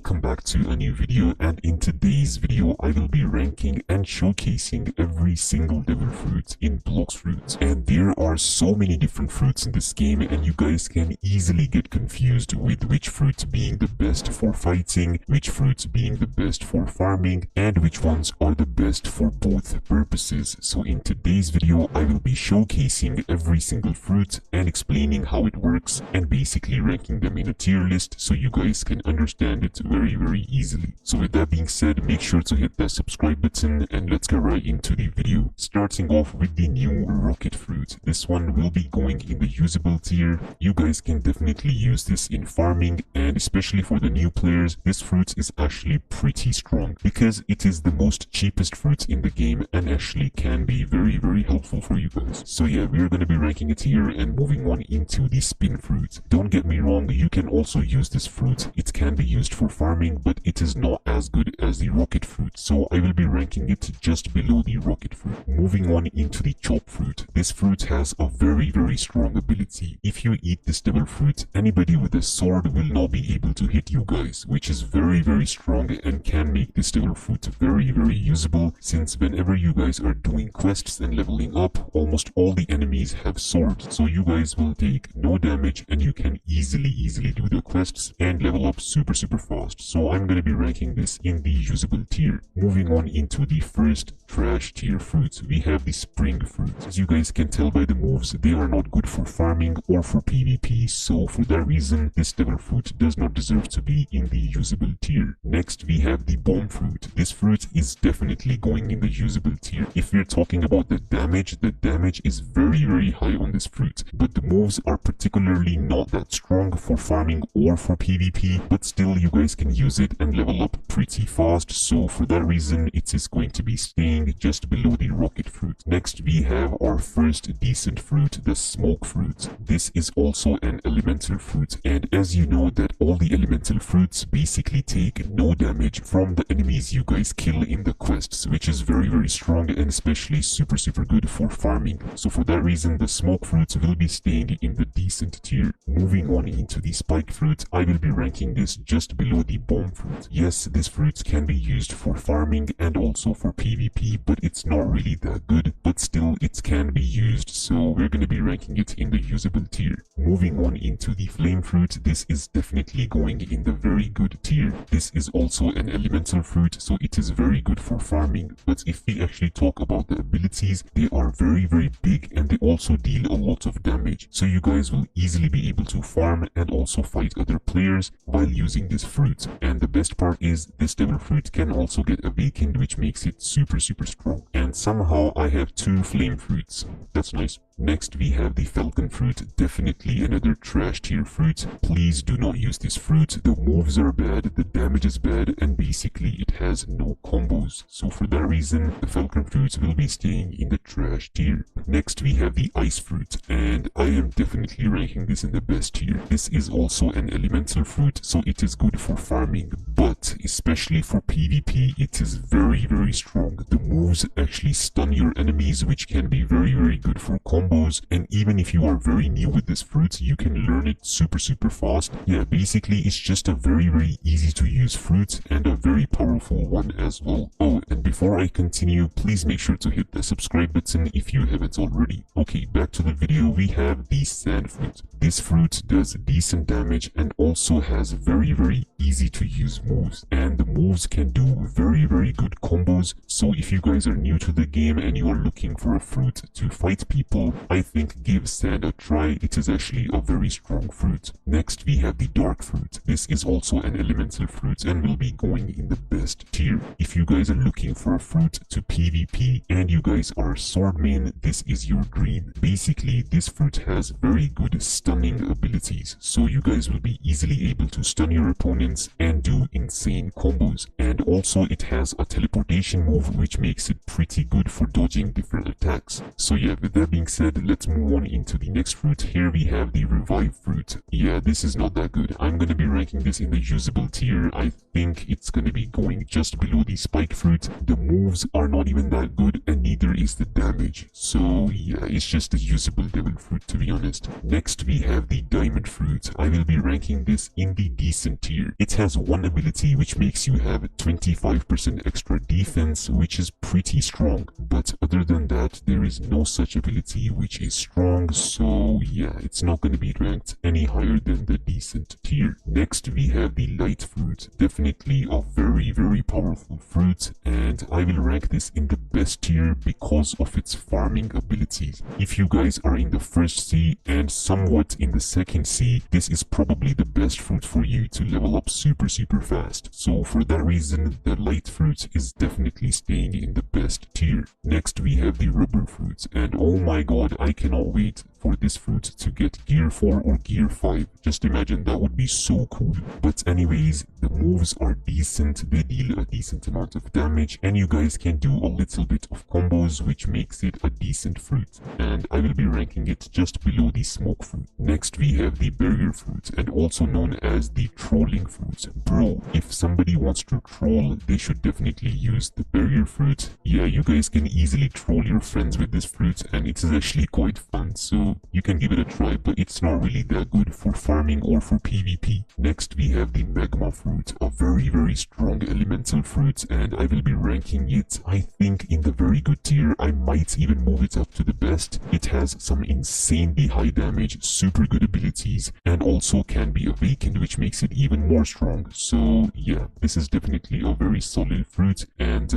welcome back to a new video, and in today's video I will be ranking and showcasing every single devil fruit in blox fruits. And there are so many different fruits in this game, and you guys can easily get confused with which fruit being the best for fighting, which fruit being the best for farming, and which ones are the best for both purposes. So in today's video I will be showcasing every single fruit and explaining how it works and basically ranking them in a tier list so you guys can understand it very easily. So with that being said, make sure to hit that subscribe button and let's get right into the video. Starting off with the new rocket fruit. This one will be going in the usable tier. You guys can definitely use this in farming, and especially for the new players, this fruit is actually pretty strong because it is the most cheapest fruit in the game and actually can be very helpful for you guys. So yeah, we're going to be ranking it here and moving on into the spin fruit. Don't get me wrong, you can also use this fruit. It can be used for farming, but it is not as good as the rocket fruit, so I will be ranking it just below the rocket fruit. Moving on into the chop fruit. This fruit has a very strong ability. If you eat this devil fruit, anybody with a sword will not be able to hit you guys, which is very strong and can make this devil fruit very usable, since whenever you guys are doing quests and leveling up, almost all the enemies have swords, so you guys will take no damage and you can easily do the quests and level up super fast. So I'm gonna be ranking this in the usable tier. Moving on into the first trash tier fruit, we have the spring fruit. As you guys can tell by the moves, they are not good for farming or for PvP, so for that reason this devil fruit does not deserve to be in the usable tier. Next we have the bomb fruit. This fruit is definitely going in the usable tier. If we're talking about the damage is very high on this fruit, but the moves are particularly not that strong for farming or for PvP, but still you guys can use it and level up pretty fast, so for that reason it is going to be staying just below the rocket fruit. Next we have our first decent fruit, the smoke fruit. This is also an elemental fruit, and as you know that all the elemental fruits basically take no damage from the enemies you guys kill in the quests, which is very strong and especially super good for farming. So for that reason the smoke fruit will be staying in the decent tier. Moving on into the spike fruit, I will be ranking this just below the bomb fruit. Yes, this fruit can be used for farming and also for PvP, but it's not really that good, but still it can be used, so we're going to be ranking it in the usable tier. Moving on into the flame fruit, this is definitely going in the very good tier. This is also an elemental fruit, so it is very good for farming, but if we actually talk about the abilities, they are very big and they also deal a lot of damage, so you guys will easily be able to farm and also fight other players while using this fruit. And the best part is this devil fruit can also get awakened, which makes it super strong. And somehow I have two flame fruits. That's nice. Next we have the falcon fruit, definitely another trash tier fruit. Please do not use this fruit. The moves are bad, the damage is bad, and basically it has no combos. So for that reason the falcon fruit will be staying in the trash tier. Next we have the ice fruit, and I am definitely ranking this in the best tier. This is also an elemental fruit, so it is good for farming, but especially for PvP it is very strong. The moves actually stun your enemies, which can be very good for combos, and even if you are very new with this fruit you can learn it super fast. Yeah, basically it's just a very easy to use fruit and a very powerful one as well. Oh, and before I continue, please make sure to hit the subscribe button if you haven't already. Okay, back to the video. We have the sand fruit. This fruit does decent damage and also has very easy to use moves, and the moves can do very good combos. So if you guys are new to the game and you are looking for a fruit to fight people, I think give sand a try. It is actually a very strong fruit. Next we have the dark fruit. This is also an elemental fruit and will be going in the best tier. If you guys are looking for a fruit to PvP and you guys are sword main, this is your dream. Basically this fruit has very good stunning abilities, so you guys will be easily able to stun your opponents and do insane combos, and also it has a teleportation move which makes it pretty good for dodging different attacks. So yeah, with that being said, let's move on into the next fruit. Here we have the revive fruit. Yeah, this is not that good. I'm gonna be ranking this in the usable tier. I think it's gonna be going just below the spike fruit. The moves are not even that good and neither is the damage, so yeah, it's just a usable devil fruit to be honest. Next we have the diamond fruit. I will be ranking this in the decent tier. It has one ability which makes you have 25% extra defense, which is pretty strong. But other than that, there is no such ability which is strong, so yeah, it's not going to be ranked any higher than the decent tier. Next we have the light fruit, definitely a very powerful fruit, and I will rank this in the best tier because of its farming abilities. If you guys are in the first sea and somewhat in the second sea, this is probably the best fruit for you to level up super fast. So for that reason, the light fruit is definitely staying in the best tier. Next we have the rubber fruit, and oh my god, I cannot wait for this fruit to get gear 4 or gear 5. Just imagine, that would be so cool. But anyways, the moves are decent, they deal a decent amount of damage, and you guys can do a little bit of combos, which makes it a decent fruit, and I will be ranking it just below the smoke fruit. Next we have the barrier fruit, and also known as the trolling fruit. Bro, if somebody wants to troll, they should definitely use the barrier fruit. Yeah, you guys can easily troll your friends with this fruit, and it is actually quite fun, so you can give it a try, but it's not really that good for farming or for PvP. Next we have the magma fruit, a very strong elemental fruit, and I will be ranking it, I think, in the very good tier. I might even move it up to the best. It has some insanely high damage, super good abilities, and also can be awakened, which makes it even more strong. So yeah, this is definitely a very solid fruit, and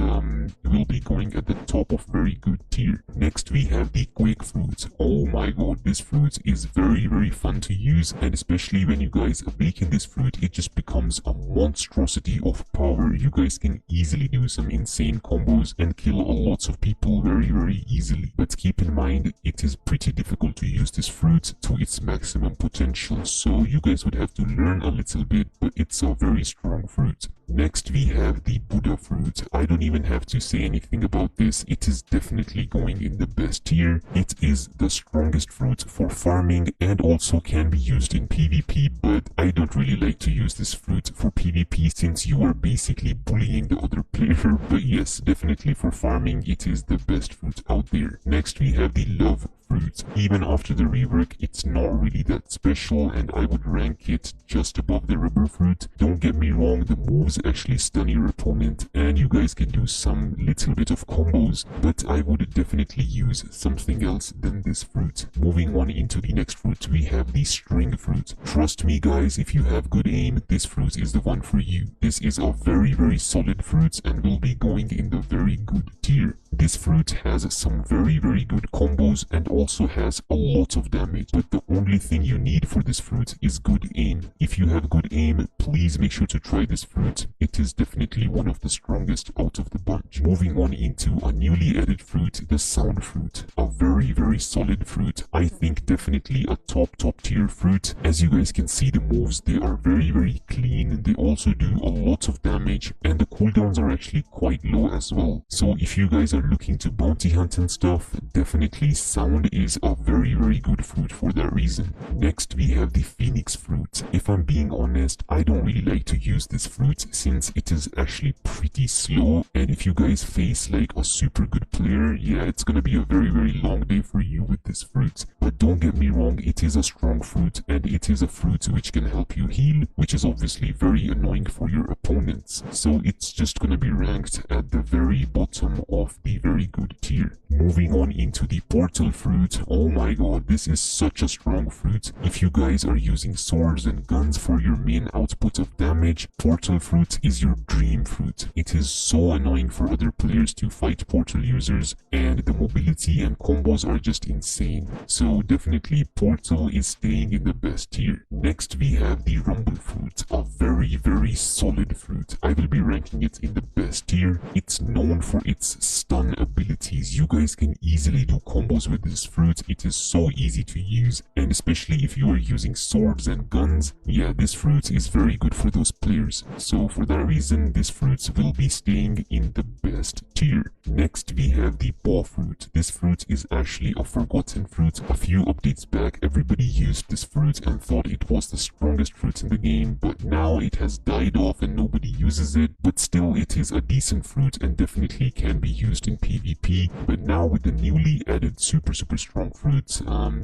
will be going at the top of very good tier. Next we have the quake fruit. Oh my god, this fruit is very fun to use, and especially when you guys awaken this fruit, it just becomes a monstrosity of power. You guys can easily do some insane combos and kill a lot of people very easily. But keep in mind, it is pretty difficult to use this fruit to its maximum potential, so you guys would have to learn a little bit, but it's a very strong fruit. Next we have the Buddha fruit. I don't even have to say anything about this. It is definitely going in the best tier. It is the strongest fruit for farming and also can be used in PvP, but I don't really like to use this fruit for PvP since you are basically bullying the other player. But yes, definitely for farming, it is the best fruit out there. Next we have the love fruit. Even after the rework, it's not really that special, and I would rank it just above the rubber fruit. Don't get me wrong, the moves actually stun your opponent, and you guys can do some little bit of combos, but I would definitely use something else than this fruit. Moving on into the next fruit, we have the string fruit. Trust me guys, if you have good aim, this fruit is the one for you. This is a very solid fruit and will be going in the very good tier. This fruit has some very good combos and also has a lot of damage, but the only thing you need for this fruit is good aim. If you have good aim, please make sure to try this fruit. It is definitely one of the strongest out of the bunch. Moving on into a newly added fruit, the sound fruit. A very solid fruit. I think definitely a top tier fruit. As you guys can see, the moves, they are very clean. They also do a lot of damage, and the cooldowns are actually quite low as well. So if you guys are looking to bounty hunt and stuff, definitely sound is a very good fruit for that reason. Next we have the phoenix fruit. If I'm being honest, I don't really like to use this fruit since it is actually pretty slow, and if you guys face like a super good player, yeah, it's gonna be a very long day for you with this fruit. But don't get me wrong, it is a strong fruit, and it is a fruit which can help you heal, which is obviously very annoying for your opponents. So it's just gonna be ranked at the very bottom of the very good tier. Moving on into the portal fruit. Oh my god, this is such a strong fruit. If you guys are using swords and guns for your main output of damage, portal fruit is your dream fruit. It is so annoying for other players to fight portal users, and the mobility and combos are just insane. So definitely portal is staying in the best tier. Next we have the rumble fruit, a very solid fruit. I will be ranking it in the best tier. It's known for its stun abilities. You guys can easily do combos with this fruit. It is so easy to use, and especially if you are using swords and guns, yeah, this fruit is very good for those players. So for that reason, this fruit will be staying in the best tier. Next we have the paw fruit. This fruit is actually a forgotten fruit. A few updates back, everybody used this fruit and thought it was the strongest fruit in the game, but now it has died off and nobody uses it, but still it is a decent fruit and definitely can be used in PvP. But now with the newly added super strong fruits,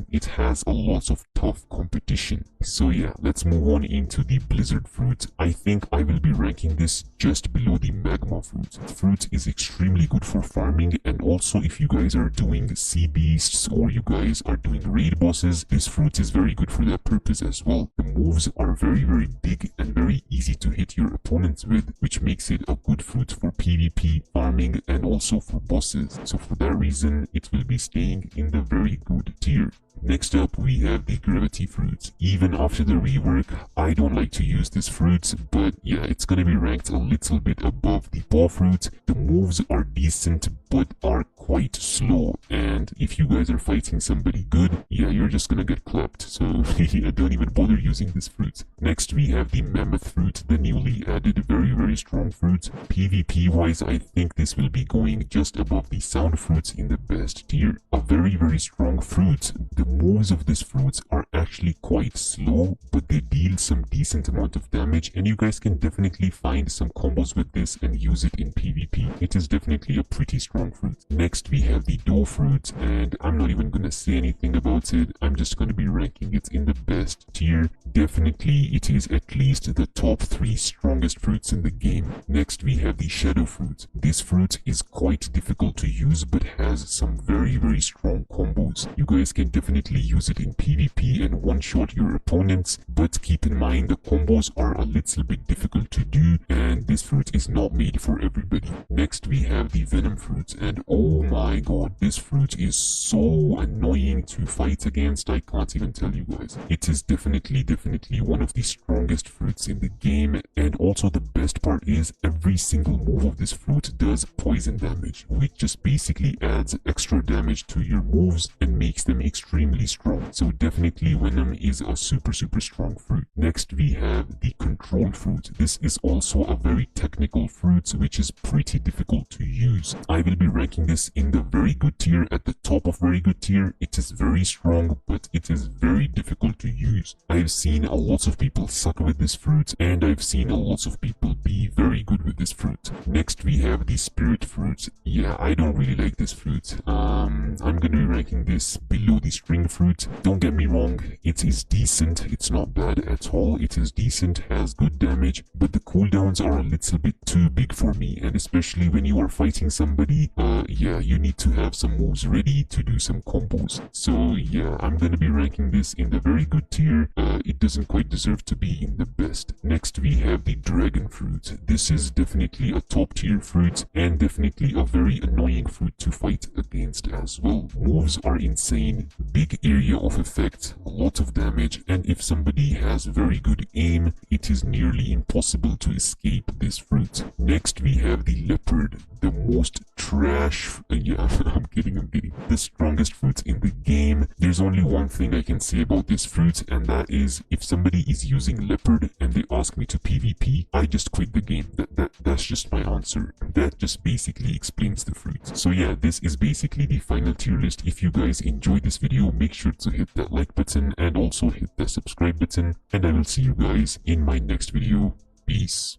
it has a lot of tough competition. So yeah, let's move on into the blizzard fruit. I think I will be ranking this just below the magma fruit. The fruit is extremely good for farming, and also if you guys are doing sea beasts or you guys are doing raid bosses, this fruit is very good for that purpose as well. The moves are very big and very easy to hit your opponents with, which makes it a good fruit for PvP, farming, and also for bosses. So for that reason, it will be staying in the very good tier. Next up, we have the gravity fruit. Even after the rework, I don't like to use this fruit, but yeah, it's gonna be ranked a little bit above the ball fruit. The moves are decent, but are quite slow, and if you guys are fighting somebody good, yeah, you're just gonna get clapped, so yeah, don't even bother using this fruit. Next, we have the mammoth fruit, the newly added very strong fruit. PvP wise, I think this will be going just above the sound fruits in the best tier. A very strong fruit. The moves of this fruit are actually quite slow, but they deal some decent amount of damage, and you guys can definitely find some combos with this and use it in PvP. It is definitely a pretty strong fruit. Next, we have the dough fruit, and I'm not even gonna say anything about it. I'm just gonna be ranking it in the best tier. Definitely, it is at least the top 3 strongest fruits in the game. Next, we have the shadow fruit. This fruit is quite difficult to use, but has some very strong combos. You guys can definitely use it in PvP and one-shot your opponents, but keep in mind the combos are a little bit difficult to do, and this fruit is not made for everybody. Next, we have the venom fruit, and oh my god, this fruit is so annoying to fight against. I can't even tell you guys. It is definitely one of the strongest fruits in the game, and also the best part is every single move of this fruit does poison damage, which just basically adds extra damage to your moves and makes them extremely strong. So definitely venom is a super strong fruit. Next, we have the control fruit. This is also a very technical fruit, which is pretty difficult to use. I will be ranking this in the very good tier, at the top of very good tier. It is very strong, but it is very difficult to use. I've seen a lot of people suck with this fruit, and I've seen a lot of people be very good with this fruit. Next, we have the spirit fruit. Yeah, I don't really like this fruit. I'm gonna be ranking this below the string fruit. Don't get me wrong, it is decent. It's not bad at all. It is decent, has good damage, but the cooldowns are a little bit too big for me, and especially when you are fighting somebody, yeah, you need to have some moves ready to do some combos. So yeah, I'm gonna be ranking this in the very good tier. It doesn't quite deserve to be in the best. Next, we have the dragon fruit. This is definitely a top tier fruit, and definitely a very annoying fruit to fight against as well. Moves are insane, big area of effect, a lot of damage, and if somebody has very good aim, it is nearly impossible to escape this fruit. Next, we have the leopard, the most trash, yeah, I'm kidding, the strongest fruit in the game. There's only one thing I can say about this fruit, and that is, if somebody is using leopard and they ask me to PvP, I just quit the game. That's just my answer. That just basically explains the fruit. So yeah, this is basically the final tier list. If you guys enjoyed this video, make sure to hit that like button and also hit the subscribe button, and I will see you guys in my next video. Peace.